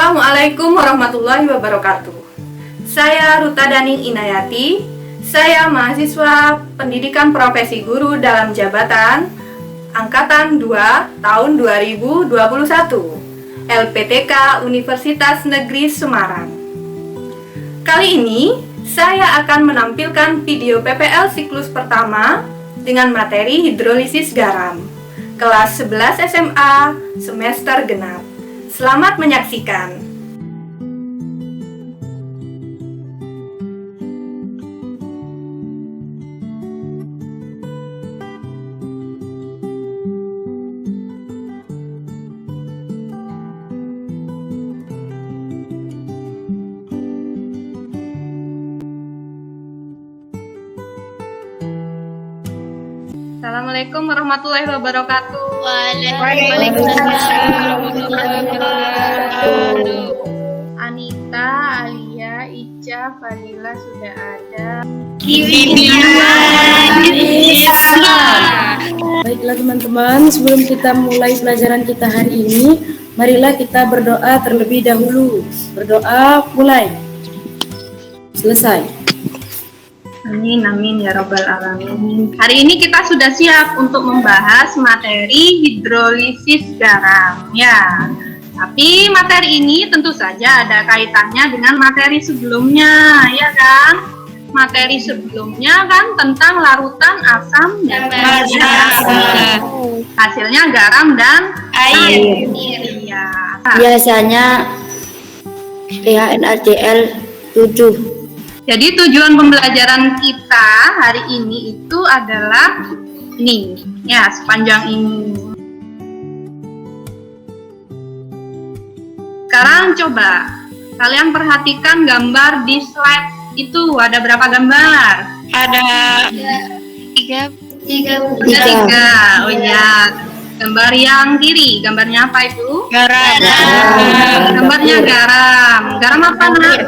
Assalamualaikum warahmatullahi wabarakatuh. Saya Ruta Daning Inayati. Saya mahasiswa Pendidikan Profesi Guru dalam Jabatan Angkatan 2 tahun 2021 LPTK Universitas Negeri Semarang. Kali ini saya akan menampilkan video PPL siklus pertama dengan materi hidrolisis garam kelas 11 SMA semester genap. Selamat menyaksikan. Assalamualaikum warahmatullahi wabarakatuh. Waalaikumsalam warahmatullahi wabarakatuh. Anita, Alia, Ica, Fadila sudah ada. Baiklah teman-teman, sebelum kita mulai pelajaran kita hari ini, marilah kita berdoa terlebih dahulu. Berdoa mulai. Selesai. Amin, amin ya robbal alamin. Hari ini kita sudah siap untuk membahas materi hidrolisis garam ya. Tapi materi ini tentu saja ada kaitannya dengan materi sebelumnya, ya kan? Materi sebelumnya kan tentang larutan asam dan basa. Hasilnya garam dan air. Iya. Biasanya PHNaCl 7. Jadi tujuan pembelajaran kita hari ini itu adalah ini, ya sepanjang ini. Sekarang coba kalian perhatikan gambar di slide itu ada berapa gambar? Ada tiga. Oh ya. Gambar yang kiri, gambarnya apa itu? Garam. Gambarnya garam. Garam apa nak?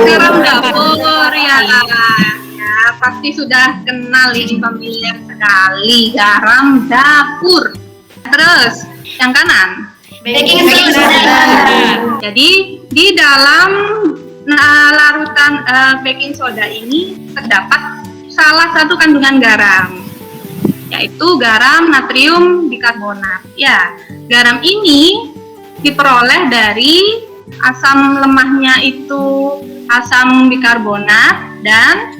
Garam dapur ya. Ya, pasti sudah kenal ini familiar sekali, garam dapur. Terus yang kanan, baking soda. Jadi di dalam larutan baking soda ini terdapat salah satu kandungan garam, yaitu garam natrium bikarbonat. Ya, garam ini diperoleh dari asam lemahnya itu asam bikarbonat dan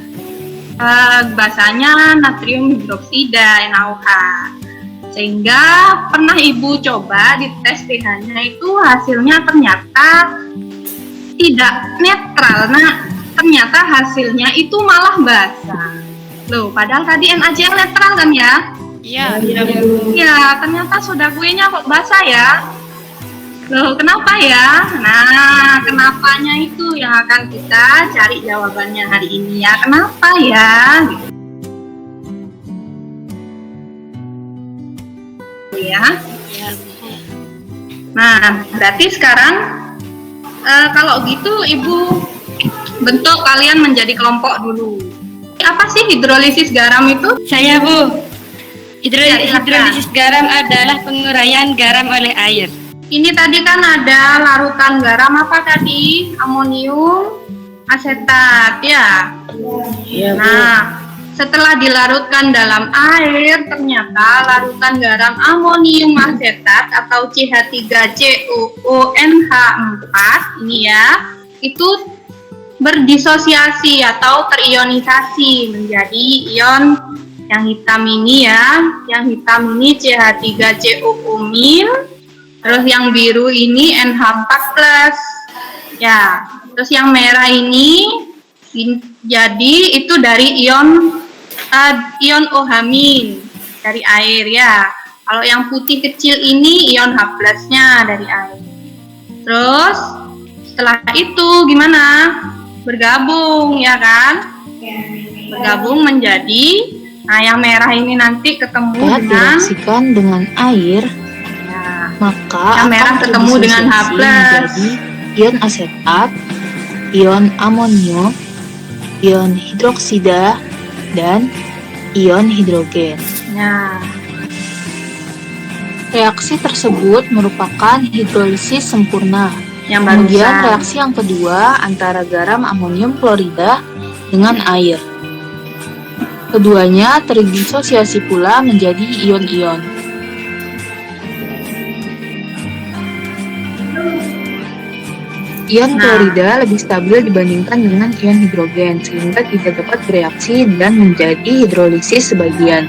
basanya natrium hidroksida NaOH. Sehingga pernah ibu coba di tes pH-nya itu hasilnya ternyata tidak netral. Nah, ternyata hasilnya itu malah basa. Loh, padahal tadi NaCl netral kan ya? Iya. Ya, ternyata soda kuenya kok basah ya? Loh, kenapa ya? Nah, kenapanya itu yang akan kita cari jawabannya hari ini ya. Kenapa ya? Ya. Nah, berarti sekarang kalau gitu Ibu bentuk kalian menjadi kelompok dulu. Apa sih hidrolisis garam itu? Saya Bu. Hidrolisis garam adalah penguraian garam oleh air. Ini tadi kan ada larutan garam apa tadi? Amonium asetat ya. Iya, Bu. Nah, setelah dilarutkan dalam air, ternyata larutan garam amonium asetat atau CH3COONH4 ini ya, itu berdisosiasi atau terionisasi menjadi ion yang hitam ini ya. Yang hitam ini CH3COO-, terus yang biru ini NH4+. Ya, terus yang merah ini jadi itu dari ion OH- dari air ya. Kalau yang putih kecil ini ion H+-nya dari air. Terus setelah itu gimana? Bergabung ya kan? Bergabung menjadi, nah yang merah ini nanti ketemu direaksikan dengan air, ya, maka yang merah akan ketemu dengan H+, menjadi ion asetat, ion amonium, ion hidroksida, dan ion hidrogen. Nah, Reaksi tersebut merupakan hidrolisis sempurna. Yang Kemudian barusan. reaksi yang kedua antara garam amonium klorida dengan air. Keduanya terdisosiasi pula menjadi ion-ion. Ion klorida lebih stabil dibandingkan dengan ion hidrogen, sehingga tidak dapat bereaksi dan menjadi hidrolisis sebagian.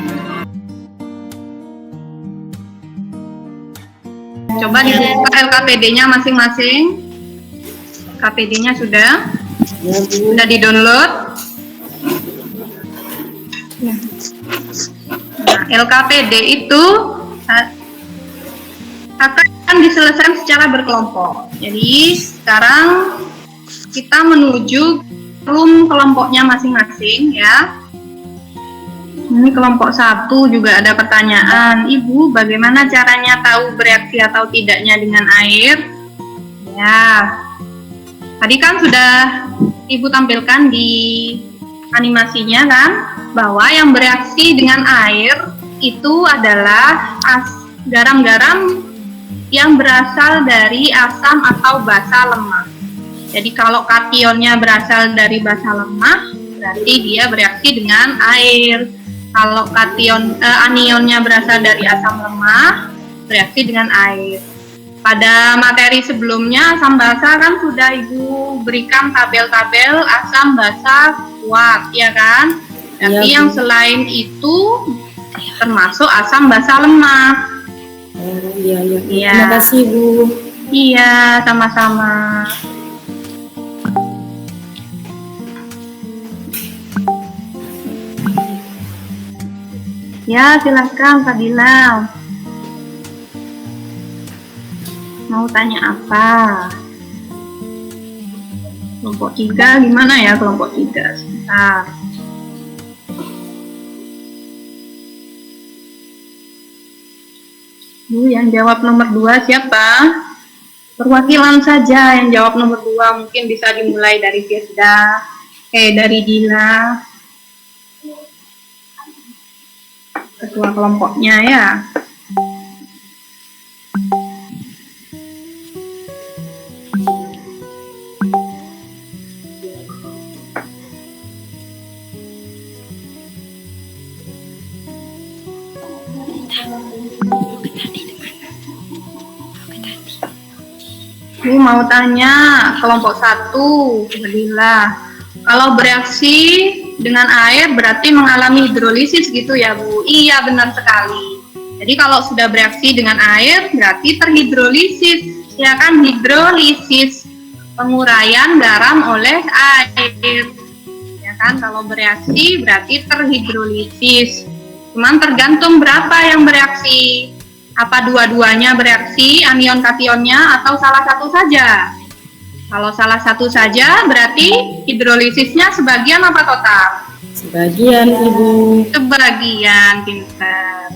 Coba dibuka LKPD-nya masing-masing. KPD-nya sudah? Ya, Bu. Sudah di-download? Nah, LKPD itu akan diselesaikan secara berkelompok. Jadi sekarang kita menuju room kelompoknya masing-masing ya. Ini kelompok 1 juga ada pertanyaan, Ibu bagaimana caranya tahu bereaksi atau tidaknya dengan air? Ya, tadi kan sudah Ibu tampilkan di animasinya kan, bahwa yang bereaksi dengan air itu adalah garam-garam yang berasal dari asam atau basa lemah. Jadi kalau kationnya berasal dari basa lemah, berarti dia bereaksi dengan air. Kalau anionnya berasal dari asam lemah, bereaksi dengan air. Pada materi sebelumnya, asam basa kan sudah Ibu berikan tabel-tabel asam basa kuat, ya kan? Tapi Iya, yang Bu. selain itu termasuk asam basa lemah. Oh, iya, iya. Iya. Terima kasih, Bu. Iya, sama-sama. Ya, silakan Fadila. Mau tanya apa? Kelompok 3 gimana ya kelompok 3? Sebentar. Yang jawab nomor 2 siapa? Perwakilan saja yang jawab nomor 2, mungkin bisa dimulai dari Firda, dari Dila. Ketua kelompoknya ya. Ini mau tanya kelompok 1, Fadila. Kalau bereaksi dengan air berarti mengalami hidrolisis gitu ya Bu? Iya benar sekali. Jadi kalau sudah bereaksi dengan air berarti terhidrolisis, ya kan? Hidrolisis, penguraian garam oleh air, ya kan? Kalau bereaksi berarti terhidrolisis. Cuman tergantung berapa yang bereaksi. Apa dua-duanya bereaksi, anion kationnya, atau salah satu saja? Kalau salah satu saja berarti hidrolisisnya sebagian apa total? Sebagian, Ibu. Sebagian, pintar.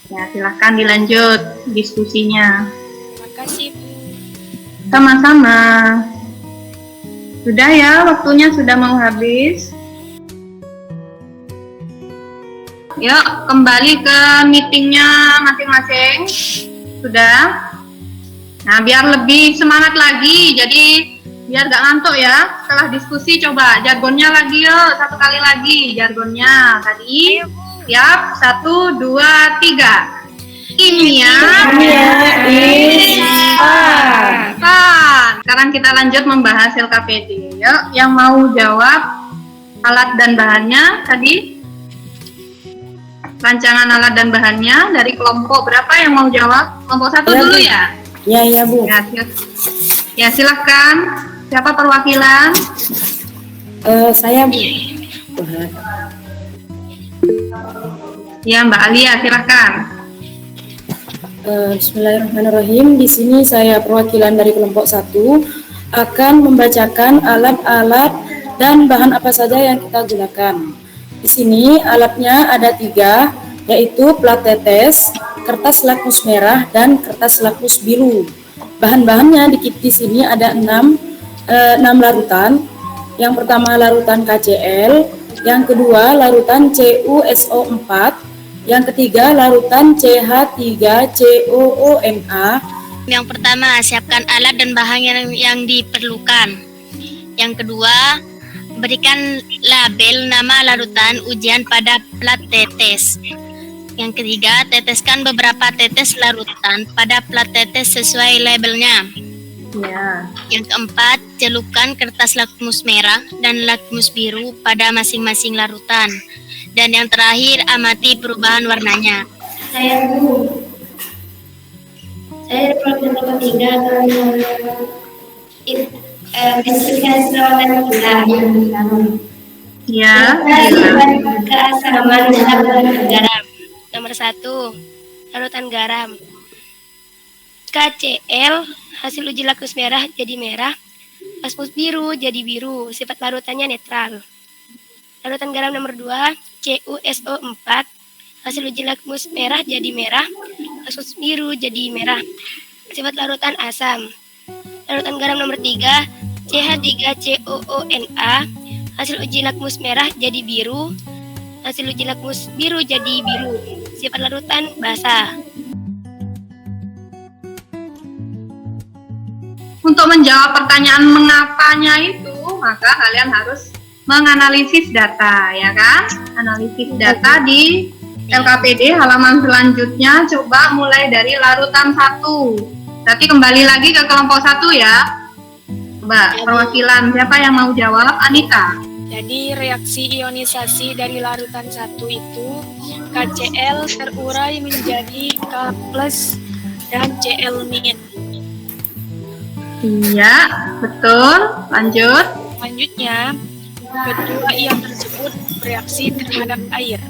Ya, silahkan dilanjut diskusinya. Terima kasih, Bu. Sama-sama. Sudah ya, waktunya sudah mau habis. Yuk, kembali ke meetingnya masing-masing. Sudah? Nah, biar lebih semangat lagi, jadi biar gak ngantuk ya. Setelah diskusi, coba jargonnya lagi yuk, satu kali lagi jargonnya. Tadi, siap, 1, 2, 3. Kimia Sekarang kita lanjut membahas LKPD. Yuk, yang mau jawab alat dan bahannya tadi? Rancangan alat dan bahannya dari kelompok berapa yang mau jawab? Kelompok 1 Ya, dulu Bu. ya? Ya, Bu. Ya, silahkan. Siapa perwakilan? Saya, Bu. Ya, Mbak Alia, silahkan. Bismillahirrahmanirrahim. Di sini saya perwakilan dari kelompok 1 akan membacakan alat-alat dan bahan apa saja yang kita gunakan. Di sini alatnya ada 3, yaitu plat tetes, kertas lakmus merah, dan kertas lakmus biru. Bahan-bahannya di sini ada 6 larutan. Yang pertama larutan KCl, yang kedua larutan CuSO4, Yang ketiga, larutan CH3COONA. Yang pertama, siapkan alat dan bahan yang diperlukan. Yang kedua, berikan label nama larutan ujian pada plat tetes. Yang ketiga, teteskan beberapa tetes larutan pada plat tetes sesuai labelnya. Ya. Yang keempat, celupkan kertas lakmus merah dan lakmus biru pada masing-masing larutan. Dan yang terakhir, amati perubahan warnanya. Saya program nomor 3 spesifikasi larutan kita. Ya. Keasaman larutan garam. Nomor 1, larutan garam. KCl, hasil uji lakmus merah jadi merah, lakmus biru jadi biru, sifat larutannya netral. Larutan garam nomor 2, CuSO4, hasil uji lakmus merah jadi merah, lakmus biru jadi merah, sifat larutan asam. Larutan garam nomor 3, CH3COONA, hasil uji lakmus merah jadi biru, hasil uji lakmus biru jadi biru, sifat larutan basa. Untuk menjawab pertanyaan mengapanya itu, maka kalian harus menganalisis data, ya kan? Analisis data di LKPD halaman selanjutnya, coba mulai dari larutan 1. Berarti kembali lagi ke kelompok 1 ya. Coba perwakilan, siapa yang mau jawab? Anita. Jadi reaksi ionisasi dari larutan 1 itu KCl terurai menjadi K+ dan Cl-. Iya, betul. Lanjut. Selanjutnya, kedua ion tersebut bereaksi terhadap air.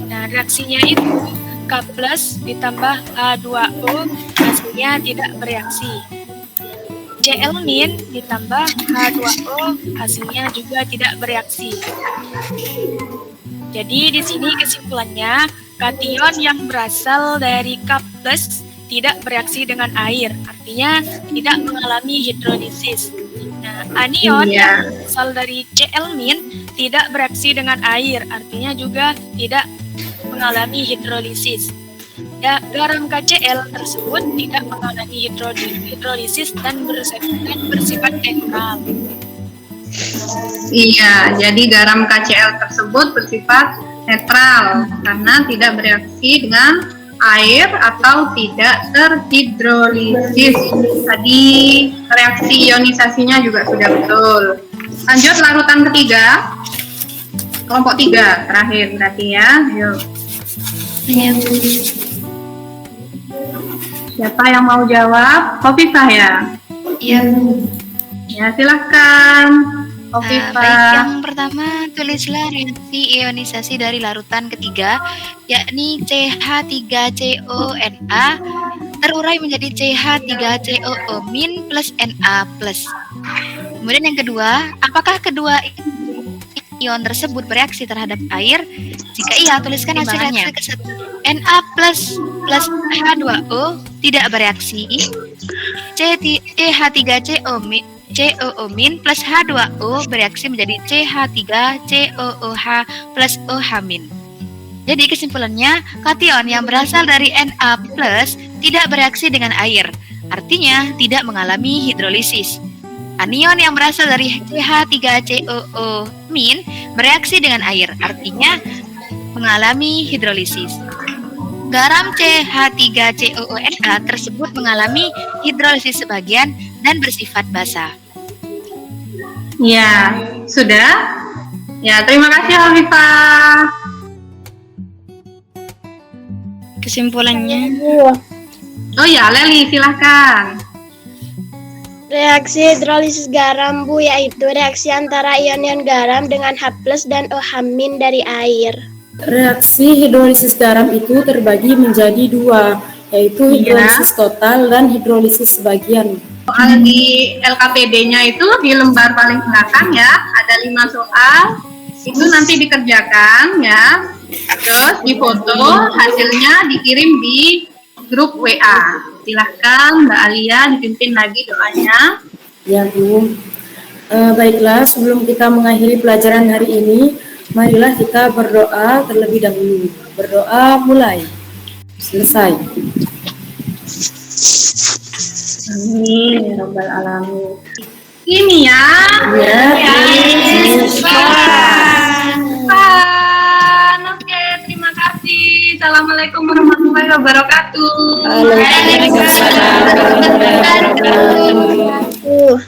Nah, reaksinya itu K+ ditambah H2O hasilnya tidak bereaksi. Cl- ditambah H2O hasilnya juga tidak bereaksi. Jadi di sini kesimpulannya, kation yang berasal dari K+ tidak bereaksi dengan air, artinya tidak mengalami hidrolisis. Nah, anion yang berasal dari Cl- tidak bereaksi dengan air, artinya juga tidak mengalami hidrolisis. Garam KCl tersebut tidak mengalami hidrolisis dan bersifat netral. Iya, jadi garam KCl tersebut bersifat netral karena tidak bereaksi dengan air atau tidak terhidrolisis. Tadi reaksi ionisasinya juga sudah betul. Lanjut larutan ketiga, kelompok 3 terakhir berarti ya. Yuk. Siapa yang mau jawab? Khofifah ya? Iya. Ya, silahkan. Khofifah. Baik, yang pertama tulislah reaksi ionisasi dari larutan ketiga, yakni CH3CONA terurai menjadi CH3COO- plus Na+. Kemudian yang kedua, apakah kedua ion tersebut bereaksi terhadap air? Jika iya, tuliskan hasil reaksi ke-1. Na plus H2O tidak bereaksi. CH3COO- plus H2O bereaksi menjadi CH3COOH plus OH-. Jadi kesimpulannya, kation yang berasal dari Na plus tidak bereaksi dengan air, artinya tidak mengalami hidrolisis. Anion yang berasal dari CH3COO- bereaksi dengan air, artinya mengalami hidrolisis. Garam CH3COONA tersebut mengalami hidrolisis sebagian dan bersifat basa. Ya, sudah? Ya, terima kasih Khofifah. Kesimpulannya, Oh ya, Leli, silahkan. Reaksi hidrolisis garam, Bu, yaitu reaksi antara ion-ion garam dengan H+ dan OH- dari air. Reaksi hidrolisis garam itu terbagi menjadi 2, yaitu hidrolisis total dan hidrolisis sebagian. Soal di LKPD-nya itu di lembar paling belakang ya, ada 5 soal. Itu nanti dikerjakan ya. Terus difoto, hasilnya dikirim di grup WA. Silahkan Mbak Alia dipimpin lagi doanya. Ya, Bu. Baiklah, sebelum kita mengakhiri pelajaran hari ini, marilah kita berdoa terlebih dahulu. Berdoa mulai. Selesai. Amin ya Rabbal Alamin. Ini ya. Ya, Oke, terima kasih. Assalamualaikum warahmatullahi wabarakatuh. Waalaikumsalam warahmatullahi wabarakatuh.